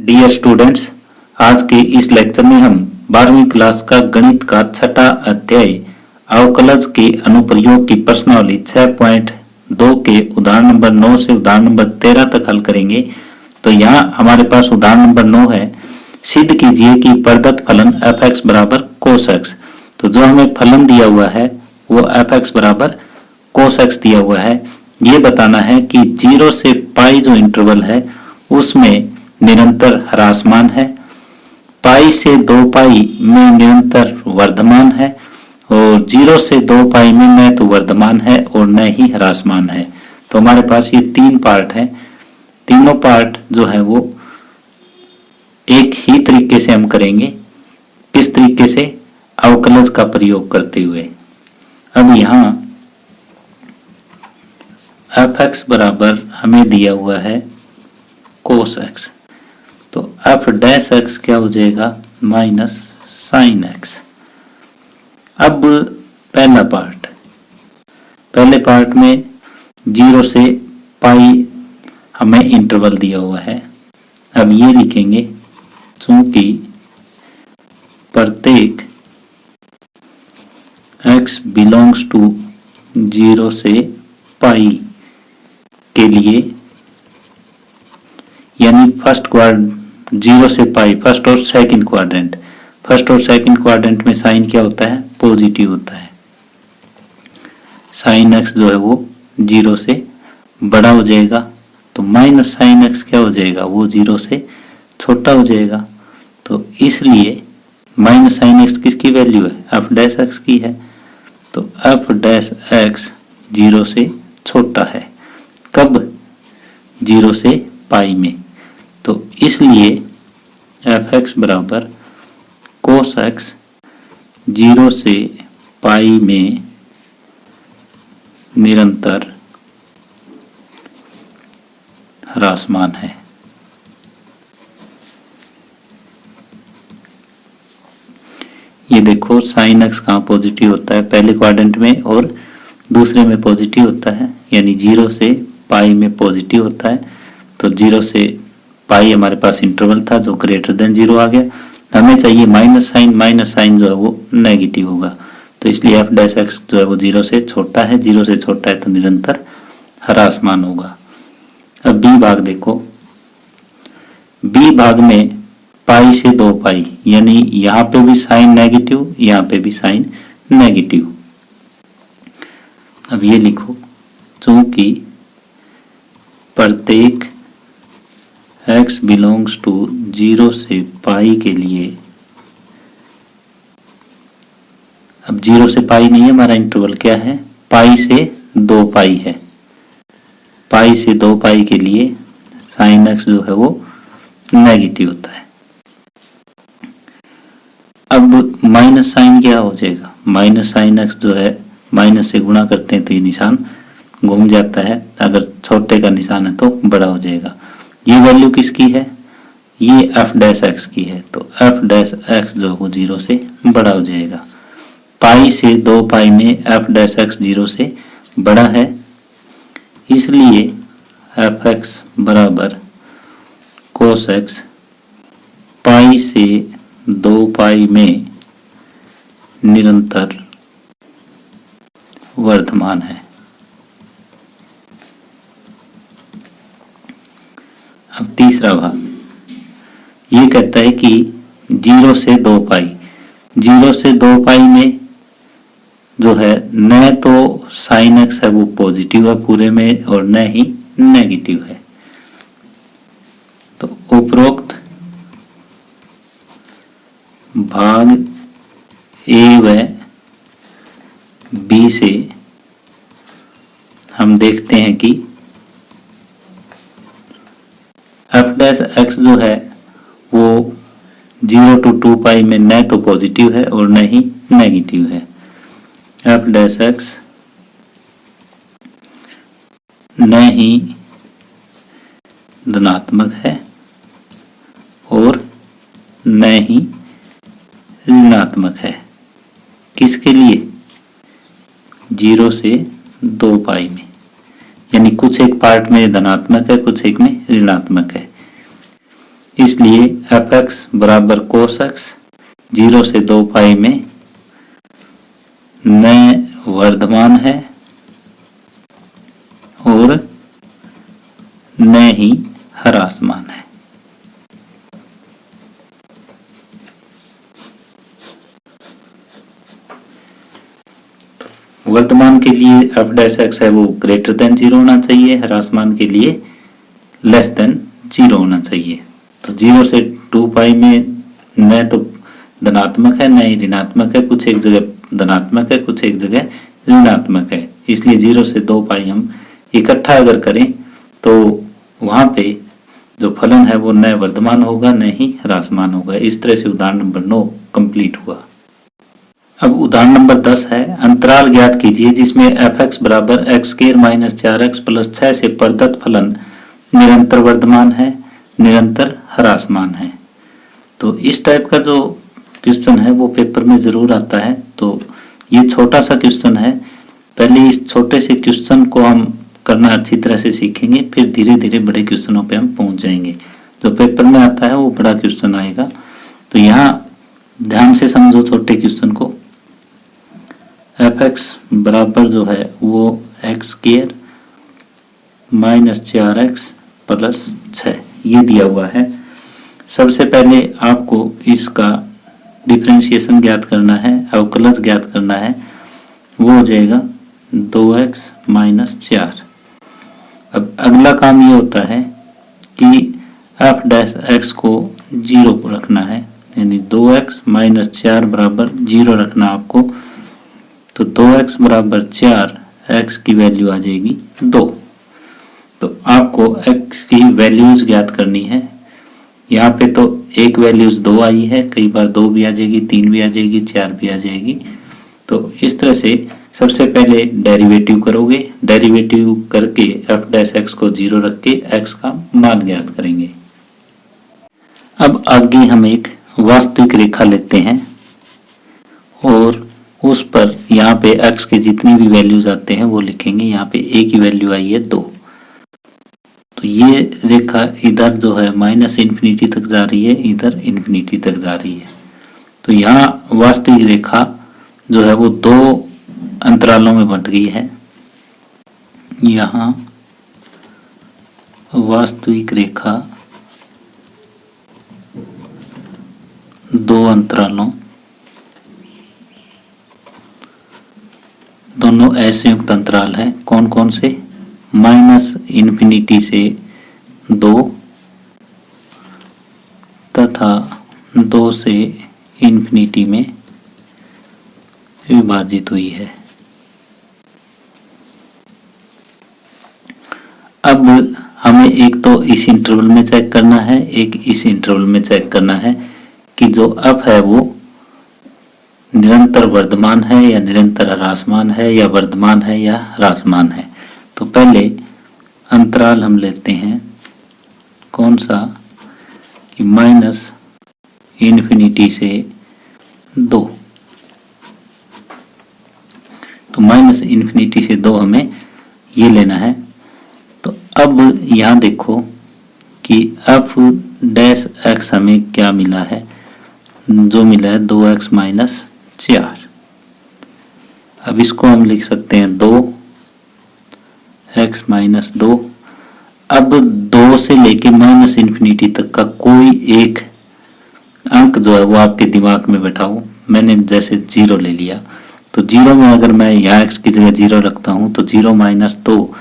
Dear students, आज के इस लेक्चर में हम 12वीं क्लास का गणित का छठा अध्याय अवकलज के अनुप्रयोग की प्रश्नावली 6.2 के उदाहरण नंबर 9 से उदाहरण नंबर 13 तक हल करेंगे। तो यहाँ हमारे पास उदाहरण नंबर 9 है, सिद्ध कीजिए कि प्रदत्त फलन f(x) बराबर cos x। तो जो हमें फलन दिया हुआ है वो f(x) बराबर cos x दिया हुआ है। ये बताना है कि 0 से पाई जो इंटरवल है उसमें निरंतर ह्रासमान है, पाई से 2 पाई में निरंतर वर्धमान है और 0 से 2 पाई में न तो वर्धमान है और न ही ह्रासमान है। तो हमारे पास ये तीन पार्ट हैं। तीनों पार्ट जो है वो एक ही तरीके से हम करेंगे। किस तरीके से? अवकलज का प्रयोग करते हुए। अब यहाँ f(x) बराबर हमें दिया हुआ है cos x, तो f' क्या हो जाएगा? Minus sine x। अब पहले पार्ट में 0 से पाई हमें इंटरवल दिया हुआ है। अब ये लिखेंगे, चूंकि प्रत्येक x बिलोंग्स टू 0 से पाई के लिए, यानी फर्स्ट क्वाड्रेंट 0 से पाई, फर्स्ट और सेकंड क्वाड्रेंट, फर्स्ट और सेकंड क्वाड्रेंट में साइन क्या होता है? पॉजिटिव होता है। साइन x जो है वो 0 से बड़ा हो जाएगा, तो माइनस साइन x क्या हो जाएगा? वो 0 से छोटा हो जाएगा। तो इसलिए माइनस साइन x किसकी वैल्यू है? f' की है। तो f' 0 से छोटा है। कब? 0 से पाई में। तो इसलिए f(x) बराबर cos x 0 से पाई में निरंतर ह्रासमान है। ये देखो, साइन x कहाँ पॉजिटिव होता है? पहले क्वाड्रेंट में और दूसरे में पॉजिटिव होता है, यानी 0 से पाई में पॉजिटिव होता है। तो 0 से पाई हमारे पास इंटरवल था जो ग्रेटर देन 0 आ गया। हमें चाहिए माइनस साइन जो है वो नेगेटिव होगा। तो इसलिए f' जो है वो 0 से छोटा है। 0 से छोटा है तो निरंतर ह्रासमान होगा। अब बी भाग देखो, बी भाग में पाई से 2 पाई, यानी यहाँ पे भी साइन नेगेटिव, यहाँ पे भी साइन नेगेटिव। अब ये लिखो, चूंकि प्रत्येक x बिलोंग्स टू 0 से पाई के लिए, अब 0 से पाई नहीं है, हमारा इंटरवल क्या है? पाई से 2 पाई है। पाई से 2 पाई के लिए साइन x जो है वो नेगेटिव होता है। अब माइनस साइन क्या हो जाएगा? माइनस साइन x जो है, माइनस से गुणा करते हैं तो ये निशान घूम जाता है, अगर छोटे का निशान है तो बड़ा हो जाएगा। ये वैल्यू किसकी है? ये f' की है। तो f' जो है वो 0 से बड़ा हो जाएगा। पाई से 2 पाई में f' 0 से बड़ा है, इसलिए f(x) बराबर cos x पाई से 2 पाई में निरंतर वर्धमान है। अब तीसरा भाग ये कहता है कि 0 से 2 पाई, 0 से 2 पाई में जो है न तो साइन x है वो पॉजिटिव है पूरे में और न ही नेगेटिव है। तो उपरोक्त भाग ए व बी से हम देखते हैं कि f' जो है वो 0 to 2 पाई में न तो पॉजिटिव है और न ही नेगेटिव है। f' न ही धनात्मक है और न ही ऋणात्मक है। किसके लिए? 0 से 2 पाई में, यानी कुछ एक पार्ट में धनात्मक है, कुछ एक में ऋणात्मक है। इसलिए एफ एक्स बराबर कोस एक्स 0 से 2 पाई में न वर्धमान है और न ही ह्रासमान है। वर्तमान के लिए एफ डैश एक्स है वो ग्रेटर देन 0 होना चाहिए, ह्रासमान के लिए लेस देन 0 होना चाहिए। तो 0 से 2 पाई में न तो धनात्मक है न ही ऋणात्मक है, कुछ एक जगह धनात्मक है कुछ एक जगह ऋणात्मक है, इसलिए 0 से 2 पाई हम इकट्ठा अगर करें तो वहां पे जो फलन है वो न वर्धमान होगा न ही ह्रासमान होगा। इस तरह से उदाहरण नंबर 9 कंप्लीट हुआ। अब उदाहरण नंबर 10 है, अंतराल ज्ञात कीजिए जिसमें एफ एक्स बराबर x square minus 4x plus 6 से प्रदत्त फलन निरंतर वर्धमान है, निरंतर ह्रासमान है। तो इस टाइप का जो क्वेश्चन है वो पेपर में जरूर आता है। तो ये छोटा सा क्वेश्चन है, पहले इस छोटे से क्वेश्चन को हम करना अच्छी तरह से सीखेंगे, फिर धीरे धीरे बड़े क्वेश्चनों पे हम पहुंच जाएंगे। जो पेपर में आता है वो बड़ा क्वेश्चन आएगा, तो यहाँ ध्यान से समझो छोटे क्वेश्चन को। एफ एक्स बराबर जो है वो x square minus 4x plus 6 ये दिया हुआ है। सबसे पहले आपको इसका डिफरेंशिएशन ज्ञात करना है, अवकलज ज्ञात करना है, वो हो जाएगा 2x माइनस 4। अब अगला काम ये होता है कि एफ डैश एक्स को 0 को रखना है, यानी 2x माइनस 4 बराबर 0 रखना आपको। तो 2x बराबर 4, x की वैल्यू आ जाएगी 2। तो आपको x की वैल्यूज ज्ञात करनी है। यहाँ पे तो एक वैल्यूज 2 आई है, कई बार 2 भी आ जाएगी, 3 भी आ जाएगी, 4 भी आ जाएगी। तो इस तरह से सबसे पहले डेरिवेटिव करोगे, डेरिवेटिव करके एफ डैश एक्स को 0 रख के x का मान ज्ञात करेंगे। अब आगे हम एक वास्तविक रेखा लेते हैं और उस पर यहाँ पे x के जितनी भी वैल्यूज आते हैं वो लिखेंगे। यहाँ पे a की वैल्यू आई है 2, तो ये रेखा इधर जो है माइनस इन्फिनिटी तक जा रही है, इधर इन्फिनिटी तक जा रही है। तो यहाँ वास्तविक रेखा जो है वो 2 अंतरालों में बंट गई है। यहाँ वास्तविक रेखा 2 अंतरालों, दोनों असंयुक्त अंतराल है। कौन कौन से? माइनस इन्फिनिटी से 2 तथा 2 से इन्फिनिटी में विभाजित हुई है। अब हमें एक तो इस इंटरवल में चेक करना है, एक इस इंटरवल में चेक करना है कि जो f है वो निरंतर वर्धमान है या निरंतर ह्रासमान है, या वर्धमान है या ह्रासमान है। तो पहले अंतराल हम लेते हैं कौन सा कि माइनस इन्फिनिटी से 2। तो माइनस इन्फिनिटी से 2 हमें ये लेना है। तो अब यहाँ देखो कि एफ डैश एक्स हमें क्या मिला है, जो मिला है 2x माइनस 4। अब इसको हम लिख सकते हैं 2x माइनस 2। अब 2 से लेके माइनस इन्फिनिटी तक का कोई एक अंक जो है वो आपके दिमाग में बैठाओ। मैंने जैसे 0 ले लिया, तो 0 में अगर मैं यहाँ x की जगह 0 रखता हूँ तो 0 माइनस 2,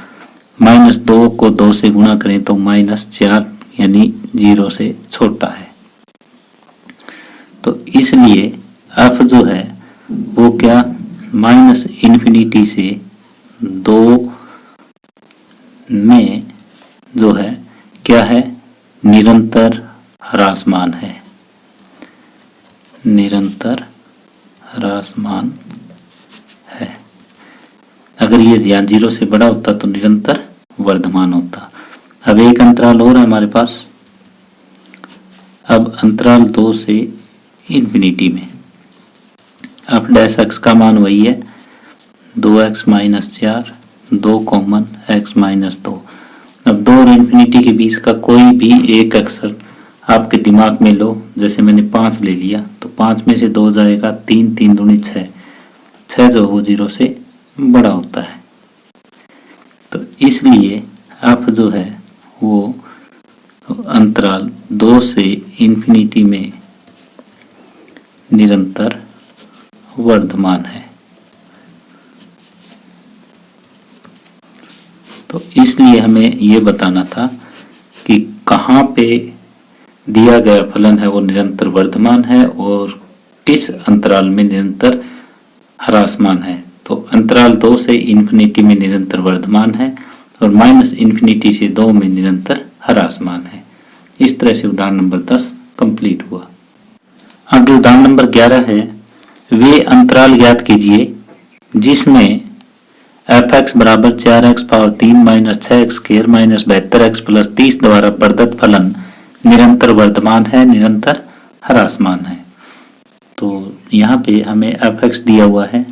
माइनस 2 को 2 से गुणा करें तो माइनस 4, यानी 0 से छोटा है। तो इसलिए f जो है वो क्या, माइनस इन्फिनिटी से 2 में जो है क्या है, निरंतर ह्रासमान है, निरंतर ह्रासमान है। अगर ये यहाँ 0 से बड़ा होता तो निरंतर वर्धमान होता। अब एक अंतराल और है हमारे पास, अब अंतराल 2 से इन्फिनिटी में एफ डैश एक्स का मान वही है 2x minus 4, 2 common x minus 2। अब 2 और इन्फिनिटी के बीच का कोई भी एक अक्षर आपके दिमाग में लो, जैसे मैंने 5 ले लिया तो 5 में से 2 जाएगा 3, 3 दूनी 6, 6 जो वो 0 से बड़ा होता है। तो इसलिए f जो है वो अंतराल 2 से इन्फिनिटी में निरंतर वर्धमान है। तो इसलिए हमें ये बताना था कि कहाँ पे दिया गया फलन है वो निरंतर वर्धमान है और किस अंतराल में निरंतर ह्रासमान है। तो अंतराल 2 से इन्फिनिटी में निरंतर वर्धमान है और माइनस इन्फिनिटी से 2 में निरंतर ह्रासमान है। इस तरह से उदाहरण नंबर 10 कंप्लीट हुआ। आगे उदाहरण नंबर 11 है, वे अंतराल ज्ञात कीजिए जिसमें f(x) बराबर 4x power 3 minus 6x square minus 72x plus 30 द्वारा प्रदत्त फलन निरंतर वर्धमान है, निरंतर ह्रासमान है। तो यहाँ पे हमें f(x) दिया हुआ है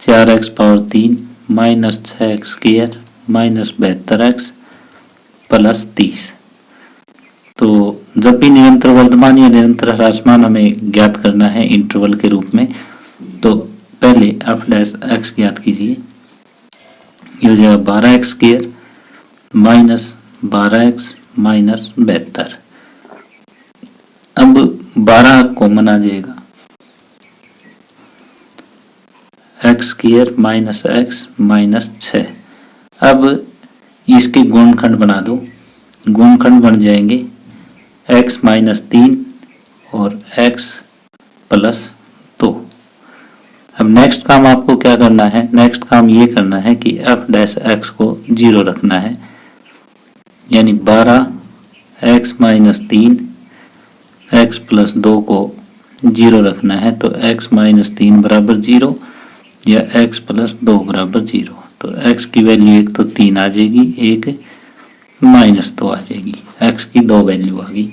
4x power 3 minus 6x square minus 72x plus 30। तो जब भी निरंतर वर्धमान या निरंतर ह्रासमान हमें ज्ञात करना है इंटरवल के रूप में, तो पहले f' ज्ञात कीजिए। ये हो जाएगा 12x square minus 12x minus 72। अब 12 कॉमन आ जाएगा, x square minus x minus 6। अब इसके गुणनखंड बना दो, गुणनखंड बन जाएंगे x माइनस 3 और x प्लस 2। अब नेक्स्ट काम आपको क्या करना है, नेक्स्ट काम ये करना है कि f' को 0 रखना है, यानी 12x माइनस 3 x प्लस 2 को 0 रखना है। तो x माइनस 3 बराबर 0 या x प्लस 2 बराबर 0। तो x की वैल्यू एक तो 3 आ जाएगी, एक माइनस 2 आ जाएगी, x की 2 वैल्यू आ गई।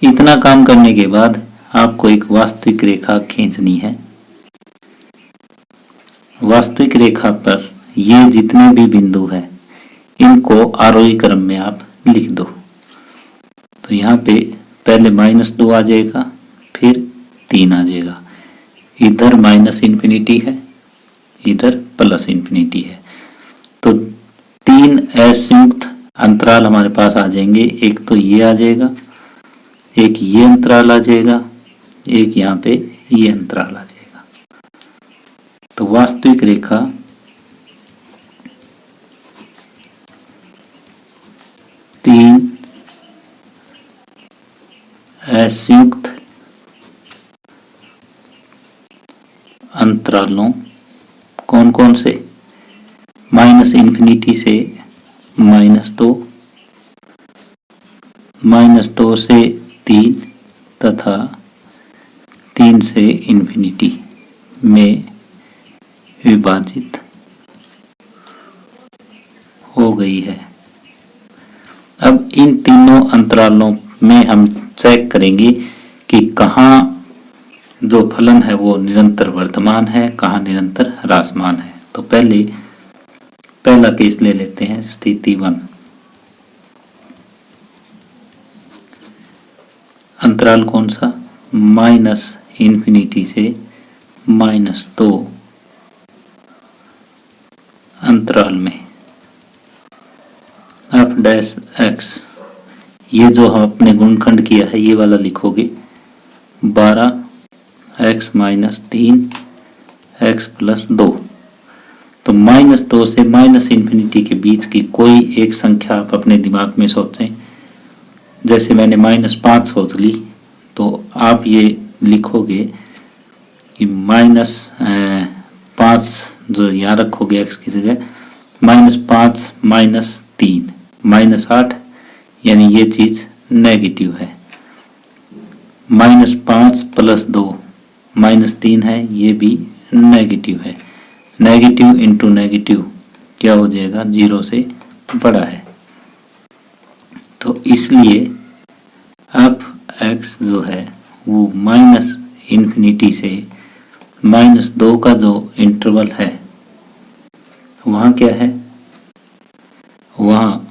इतना काम करने के बाद आपको एक वास्तविक रेखा खींचनी है। वास्तविक रेखा पर ये जितने भी बिंदु हैं इनको आरोही क्रम में आप लिख दो। तो यहाँ पे पहले माइनस 2 आ जाएगा, फिर 3 आ जाएगा, इधर माइनस इन्फिनिटी है, इधर प्लस इन्फिनिटी है। तो 3 असंयुक्त अंतराल हमारे पास आ जाएंगे। एक तो ये आ जाएगा, एक ये अंतराल आ जाएगा, एक यहाँ पे ये अंतराल आ जाएगा। तो वास्तविक रेखा तीन असंयुक्त अंतरालों कौन कौन से, माइनस इन्फिनिटी से -2, -2 से 3 तथा 3 से इन्फिनिटी में विभाजित हो गई है। अब इन तीनों अंतरालों में हम चेक करेंगे कि कहाँ जो फलन है वो निरंतर वर्धमान है, कहाँ निरंतर ह्रासमान है। तो पहला केस ले लेते हैं, स्थिति 1। अंतराल कौन सा, माइनस इन्फिनिटी से -2 अंतराल में f'(x), ये जो हम अपने गुणनखंड किया है ये वाला लिखोगे 12x माइनस 3 x प्लस 2। तो -2 से माइनस इन्फिनिटी के बीच की कोई एक संख्या आप अपने दिमाग में सोचें। जैसे मैंने -5 सोच ली, तो आप ये लिखोगे कि -5 जो यहाँ रखोगे x की जगह, -5 माइनस 3 -8, यानी ये चीज नेगेटिव है। -5 प्लस 2 -3 है, ये भी नेगेटिव है। नेगेटिव इंटू नेगेटिव क्या हो जाएगा, 0 से बड़ा है। तो इसलिए अब x जो है वो माइनस इन्फिनिटी से -2 का जो इंटरवल है वहाँ क्या है, वहाँ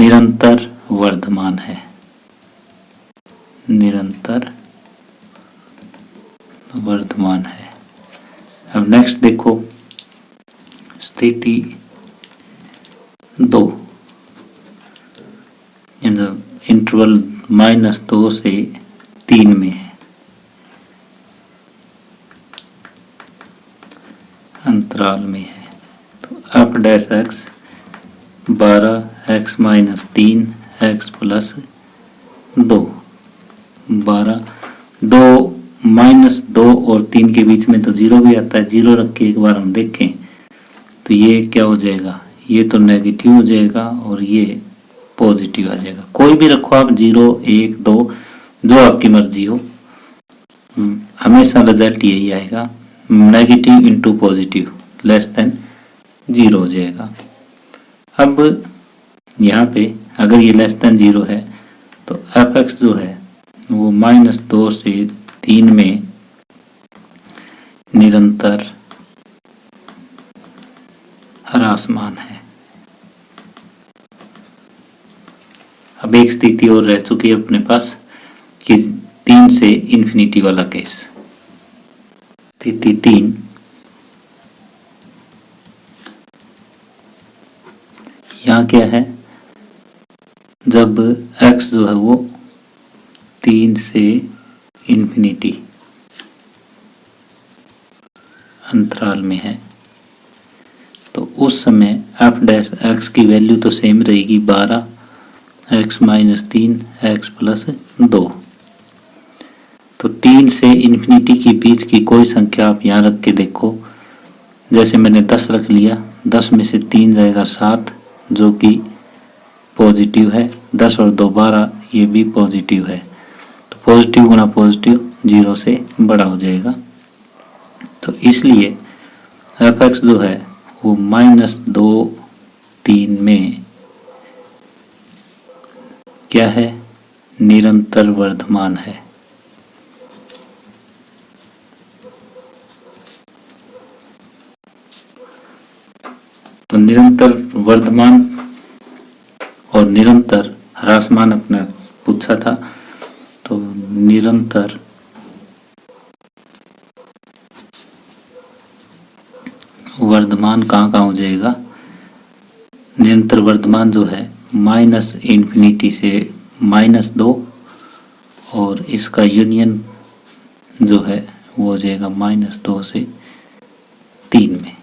निरंतर वर्धमान है, निरंतर वर्धमान है। अब नेक्स्ट देखो स्थिति 2, इंटरवल -2 से 3 में है, अंतराल में है। तो f dash x 12x - 3 x + 2, 12 2 -2 और 3 के बीच में तो 0 भी आता है। 0 रख के एक बार हम देखें तो ये क्या हो जाएगा, ये तो नेगेटिव हो जाएगा और ये पॉजिटिव आ जाएगा। कोई भी रखो आप, 0 1 2 जो आपकी मर्जी हो, हमेशा रिजल्ट यही आएगा, negative into positive less than 0 हो जाएगा। अब यहाँ पे अगर ये लेस देन 0 है तो f(x) जो है वो -2 से 3 में निरंतर ह्रासमान है। अब एक स्थिति और रह चुकी है अपने पास कि 3 से इन्फिनिटी वाला केस। स्थिति 3, यहाँ क्या है, जब x जो है वो 3 से इन्फिनिटी अंतराल में है तो उस समय f डैश x की वैल्यू तो सेम रहेगी 12x - 3 x + 2। तो 3 से इन्फिनिटी के बीच की कोई संख्या आप यहाँ रख के देखो, जैसे मैंने 10 रख लिया, 10 में से 3 जाएगा 7 जो कि पॉजिटिव है, 10 और 2 12 ये भी पॉजिटिव है। तो पॉजिटिव गुना पॉजिटिव 0 से बड़ा हो जाएगा। तो इसलिए f(x) जो है वो -2 3 में क्या है, निरंतर वर्धमान है। तो निरंतर वर्धमान और निरंतर ह्रासमान अपना पूछा था, तो निरंतर वर्धमान कहाँ हो जाएगा, निरंतर वर्धमान जो है -∞ से -2 और इसका यूनियन जो है वो हो जाएगा -2 से 3 में।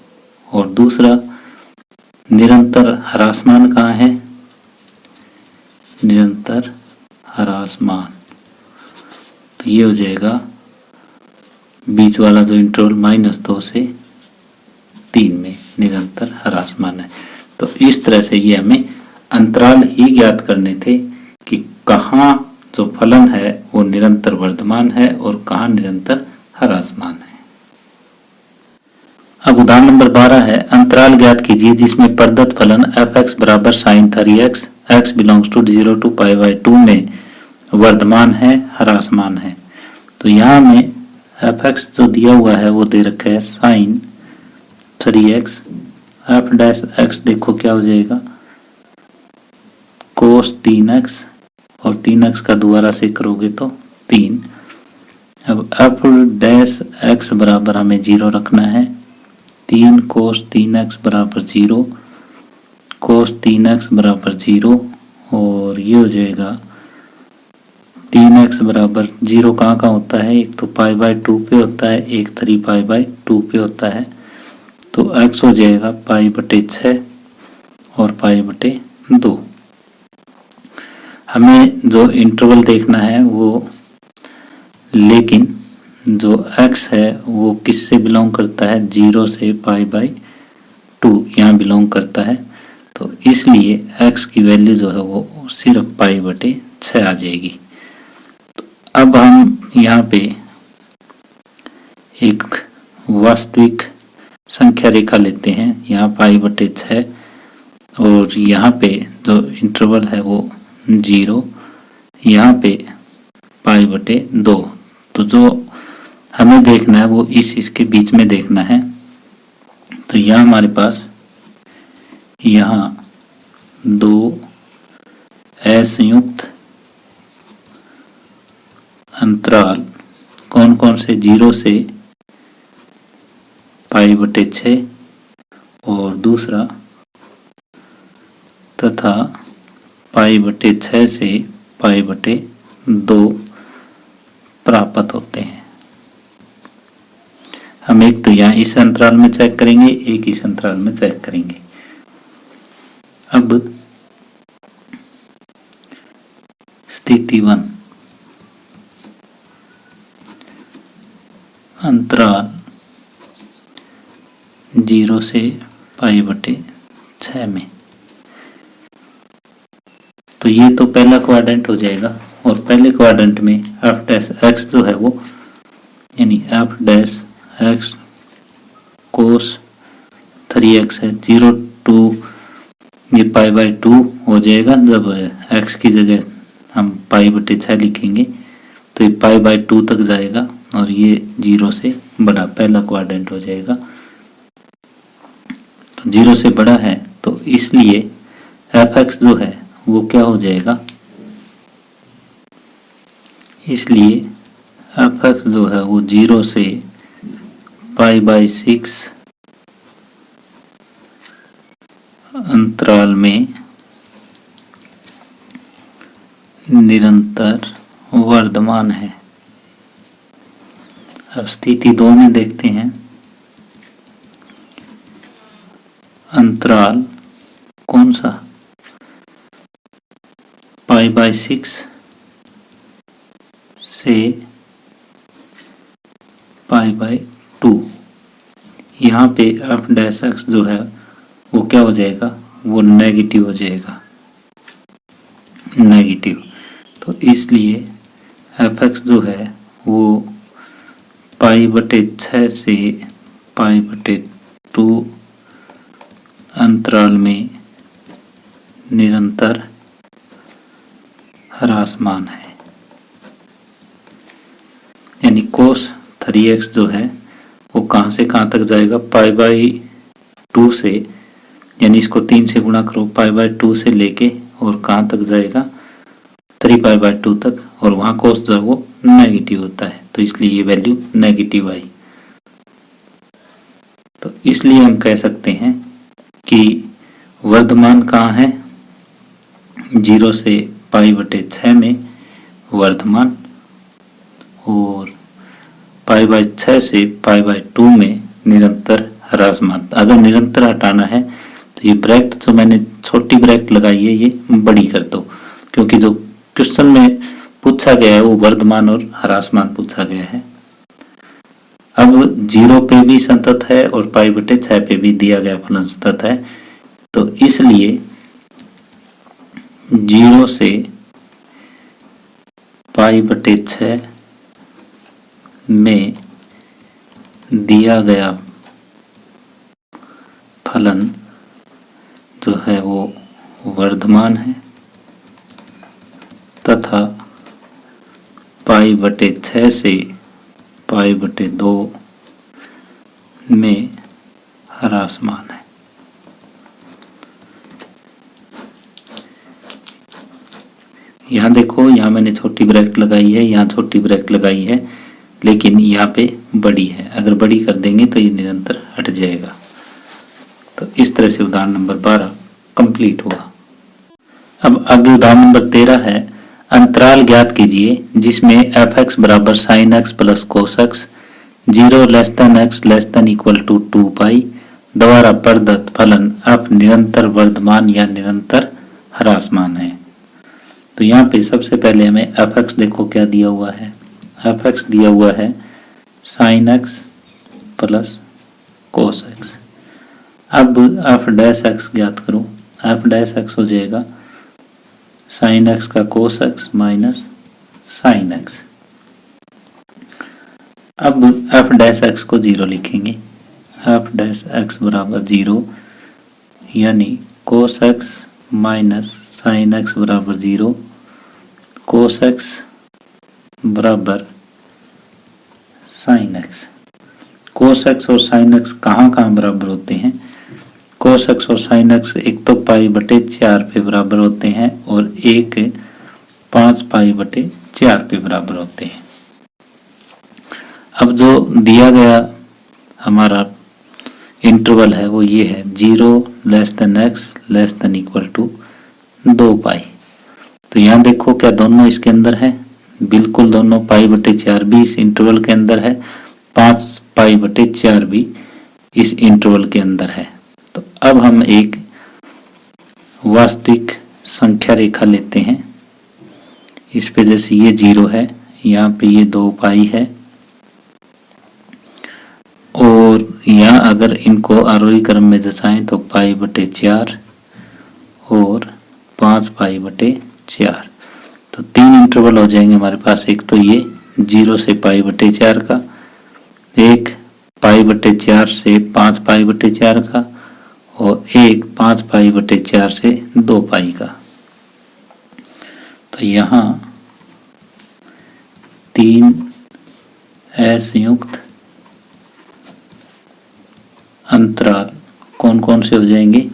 और दूसरा निरंतर ह्रासमान कहाँ है, निरंतर ह्रासमान तो ये हो जाएगा बीच वाला जो इंटरवल -2 से 3 में निरंतर ह्रासमान है। तो इस तरह से ये हमें अंतराल ही ज्ञात करने थे कि कहाँ जो फलन है वो निरंतर वर्धमान है और कहाँ निरंतर ह्रासमान है। अब उदाहरण नंबर 12 है, अंतराल ज्ञात कीजिए जिसमें प्रदत्त फलन f(x) = sin 3x x belongs to 0 to π/2 में वर्धमान है, ह्रासमान है। तो यहाँ में f(x) जो दिया हुआ है वो दे रखा है sin 3x, f dash x देखो क्या हो जाएगा cos 3x और 3x का दोबारा से करोगे तो 3। अब f डैश x बराबर हमें 0 रखना है, 3 cos 3x = 0, cos 3x = 0 और ये हो जाएगा 3x = 0 कहाँ होता है, एक तो π/2 पे होता है, एक 3π/2 पे होता है। तो x हो जाएगा π/6 और π/2। हमें जो इंटरवल देखना है वो, लेकिन जो x है वो किससे बिलोंग करता है, 0 से π/2 यहाँ बिलोंग करता है। तो इसलिए x की वैल्यू जो है वो सिर्फ π/6 आ जाएगी। तो अब हम यहाँ पे एक वास्तविक संख्या रेखा लेते हैं, यहाँ π/6 और यहाँ पे जो इंटरवल है वो 0, यहाँ पे π/2। तो जो हमें देखना है वो इसके बीच में देखना है। तो यहाँ हमारे पास यहाँ 2 असंयुक्त अंतराल कौन कौन से 0 से π/6 और दूसरा तथा π/6 से π/2 प्राप्त होते हैं। हम एक तो यहाँ इस अंतराल में चेक करेंगे, एक इस अंतराल में चेक करेंगे। अब स्थिति 1, अंतराल 0 से π/6 में, तो ये तो पहला क्वाड्रेंट हो जाएगा और पहले क्वाड्रेंट में एफ डैश एक्स जो है वो यानी एफ डैश एक्स कोस 3x है, 0 to ये π/2 हो जाएगा। जब x की जगह हम π/6 लिखेंगे तो ये π/2 तक जाएगा और ये 0 से बड़ा पहला क्वाड्रेंट हो जाएगा। तो 0 से बड़ा है तो इसलिए fx जो है वो क्या हो जाएगा, इसलिए fx जो है वो 0 से π/6 अंतराल में निरंतर वर्धमान है। अब स्थिति 2 में देखते हैं, अंतराल कौन सा π/6 से π/2, यहाँ पे एफ डैश एक्स जो है वो क्या हो जाएगा, वो नेगेटिव हो जाएगा, नेगेटिव। तो इसलिए एफ एक्स जो है वो π/6 से π/2 अंतराल में निरंतर ह्रासमान है। यानी कोस 3x जो है वो कहाँ से कहाँ तक जाएगा, π/2 से, यानी इसको 3 से गुणा करो, π/2 से लेके और कहाँ तक जाएगा 3π/2 तक, और वहाँ कोस जो है वो नेगेटिव होता है तो इसलिए ये वैल्यू नेगेटिव आई। तो इसलिए हम कह सकते हैं कि वर्धमान कहाँ है, 0 से π/6 में वर्धमान और π/6 से π/2 में निरंतर ह्रासमान। अगर निरंतर हटाना है तो ये ब्रैकेट जो मैंने छोटी ब्रैकेट लगाई है ये बड़ी कर दो, क्योंकि जो क्वेश्चन में पूछा गया है वो वर्धमान और ह्रासमान पूछा गया है। अब 0 पे भी संतत है और π/6 पे भी दिया गया फलन संतत है, तो इसलिए 0 से π/6 में दिया गया फलन जो है वो वर्धमान है तथा π/6 से π/2 में ह्रासमान है। यहाँ देखो, यहाँ मैंने छोटी ब्रैकेट लगाई है, यहाँ छोटी ब्रैकेट लगाई है, लेकिन यहाँ पे बड़ी है। अगर बड़ी कर देंगे तो ये निरंतर हट जाएगा। तो इस तरह से उदाहरण नंबर 12 कंप्लीट हुआ। अब आगे उदाहरण नंबर 13 है, अंतराल ज्ञात कीजिए जिसमें f(x) बराबर sin x plus cos x 0 x <= 2π द्वारा प्रदत्त फलन f निरंतर वर्धमान या निरंतर ह्रासमान है। तो यहाँ पे सबसे पहले हमें f(x) देखो क्या दिया हुआ है, f(x) दिया हुआ है sin x plus cos x। अब f डैश x ज्ञात करो, f डैश x हो जाएगा sin x का cos x minus sin x। अब f डैश x को 0 लिखेंगे, f डैश x बराबर 0 यानी cos x minus sin x बराबर 0, cos x बराबर sin x। cos x और sin x कहाँ कहाँ बराबर होते हैं, कोस एक्स और साइन एक्स एक तो पाई बटे 4 पे बराबर होते हैं और एक 5 पाई बटे 4 पे बराबर होते हैं। अब जो दिया गया हमारा इंटरवल है वो ये है 0 less than x less than equal to 2 pi. तो यहाँ देखो क्या दोनों इसके अंदर है, बिल्कुल दोनों पाई बटे 4 भी इस इंटरवल के अंदर है, 5 पाई बटे 4 भी इस इंटरवल के अंदर है। तो अब हम एक वास्तविक संख्या रेखा लेते हैं। इस पे जैसे ये 0 है, यहाँ पे ये 2 पाई है और यहाँ अगर इनको आरोही क्रम में दर्शाएं तो पाई बटे 4 और 5 पाई बटे 4। तो 3 इंटरवल हो जाएंगे हमारे पास। एक तो ये 0 से पाई बटे 4 का, एक पाई बटे 4 से 5 पाई बटे 4 का और एक 5 पाई बटे 4 से 2 पाई का। तो यहाँ 3 असंयुक्त अंतराल कौन कौन से हो जाएंगे,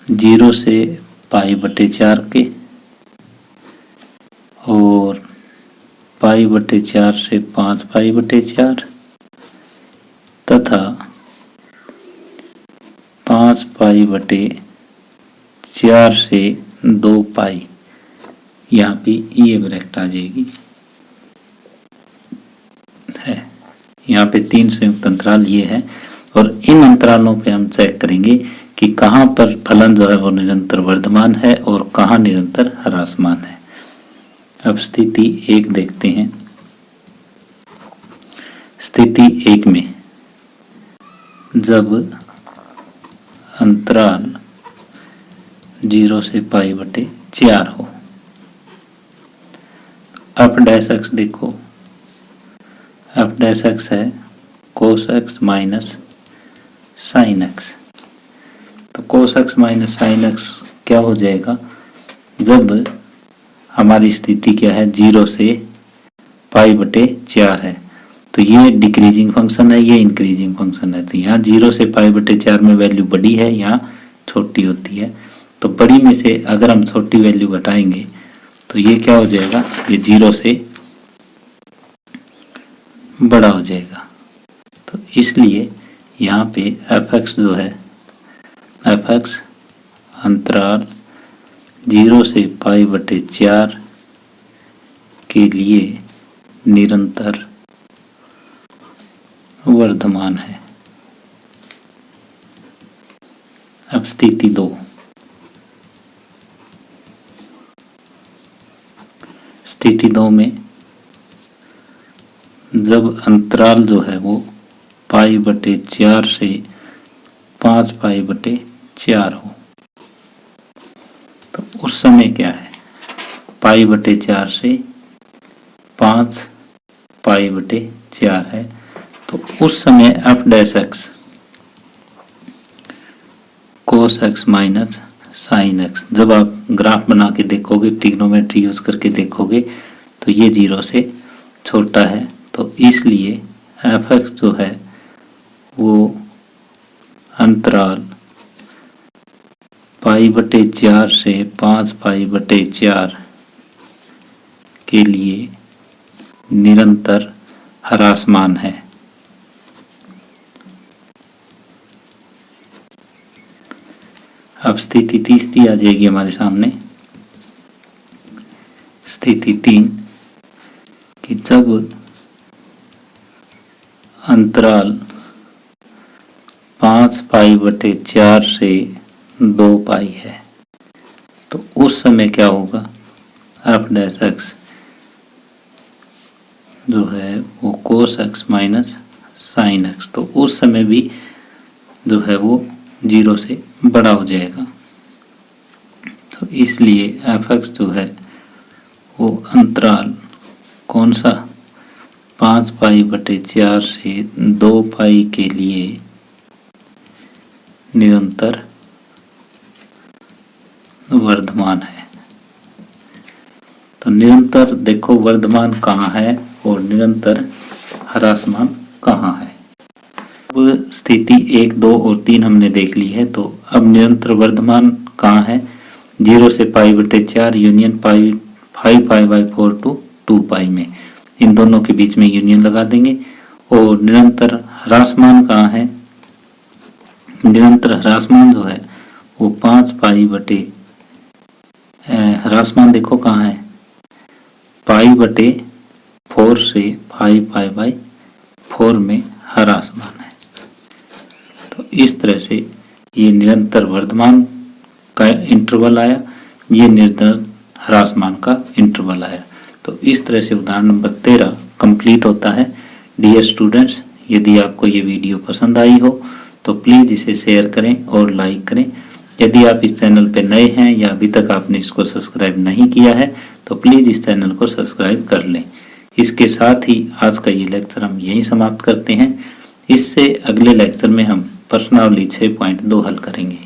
0 से पाई बटे 4 के और पाई बटे 4 से 5 पाई बटे 4 तथा 5 पाई बटे 4 से 2 पाई। यहाँ पे ये ब्रैकेट आ जाएगी है। यहाँ पे 3 संयुक्त अंतराल ये है और इन अंतरालों पे हम चेक करेंगे कि कहाँ पर फलन जो है वो निरंतर वर्धमान है और कहाँ निरंतर ह्रासमान है। अब स्थिति 1 देखते हैं। स्थिति 1 में जब अंतराल 0 से पाई बटे 4 हो, एफ डैश एक्स देखो, एफ डैश एक्स है cos x minus sine x. तो cos x minus sine x क्या हो जाएगा, जब हमारी स्थिति क्या है 0 से पाई बटे 4 है तो ये डिक्रीजिंग फंक्शन है, ये इंक्रीजिंग फंक्शन है। तो यहाँ 0 से पाई बटे 4 में वैल्यू बड़ी है, यहाँ छोटी होती है। तो बड़ी में से अगर हम छोटी वैल्यू घटाएंगे तो ये क्या हो जाएगा, ये 0 से बड़ा हो जाएगा। तो इसलिए यहाँ पे एफ एक्स जो है, एफ एक्स अंतराल 0 से पाई बटे 4 के लिए निरंतर वर्धमान है। अब स्थिति 2, स्थिति 2 में जब अंतराल जो है वो पाई बटे 4 से 5 पाई बटे 4 हो, तो उस समय क्या है, पाई बटे 4 से 5 पाई बटे 4 है। तो उस समय एफ डैश एक्स कोस एक्स माइनस साइन एक्स, जब आप ग्राफ बना के देखोगे, ट्रिग्नोमेट्री यूज करके देखोगे तो ये 0 से छोटा है। तो इसलिए एफ एक्स जो है वो अंतराल पाई बटे 4 से 5 पाई बटे 4 के लिए निरंतर ह्रासमान है। अब स्थिति 3 आ जाएगी हमारे सामने। स्थिति 3 कि जब अंतराल 5 पाई बटे 4 से 2 पाई है तो उस समय क्या होगा, एफ डैश एक्स जो है वो कोस एक्स माइनस साइन एक्स, तो उस समय भी जो है वो 0 से बड़ा हो जाएगा। तो इसलिए एफ एक्स जो है वो अंतराल कौन सा, 5 पाई बटे 4 से 2 पाई के लिए निरंतर वर्धमान है। तो निरंतर देखो वर्धमान कहाँ है और निरंतर ह्रासमान कहाँ है। अब स्थिति 1, 2 और 3 हमने देख ली है। तो अब निरंतर वर्धमान कहाँ है? 0 से π/4 यूनियन पाई 5π/4 टू 2π में, इन दोनों के बीच में यूनियन लगा देंगे। और निरंतर ह्रासमान कहाँ है? निरंतर ह्रासमान जो है वो 5π/, ह्रासमान देखो कहाँ है, π/4 से 5π/4 में ह्रासमान है। तो इस तरह से ये निरंतर वर्धमान का इंटरवल आया, ये निरंतर ह्रासमान का इंटरवल आया। तो इस तरह से उदाहरण नंबर 13 कंप्लीट होता है। डियर स्टूडेंट्स, यदि आपको ये वीडियो पसंद आई हो तो प्लीज़ इसे शेयर करें और लाइक करें। यदि आप इस चैनल पर नए हैं या अभी तक आपने इसको सब्सक्राइब नहीं किया है तो प्लीज़ इस चैनल को सब्सक्राइब कर लें। इसके साथ ही आज का ये लेक्चर हम यहीं समाप्त करते हैं। इससे अगले लेक्चर में हम प्रश्नावली 6.2 हल करेंगे।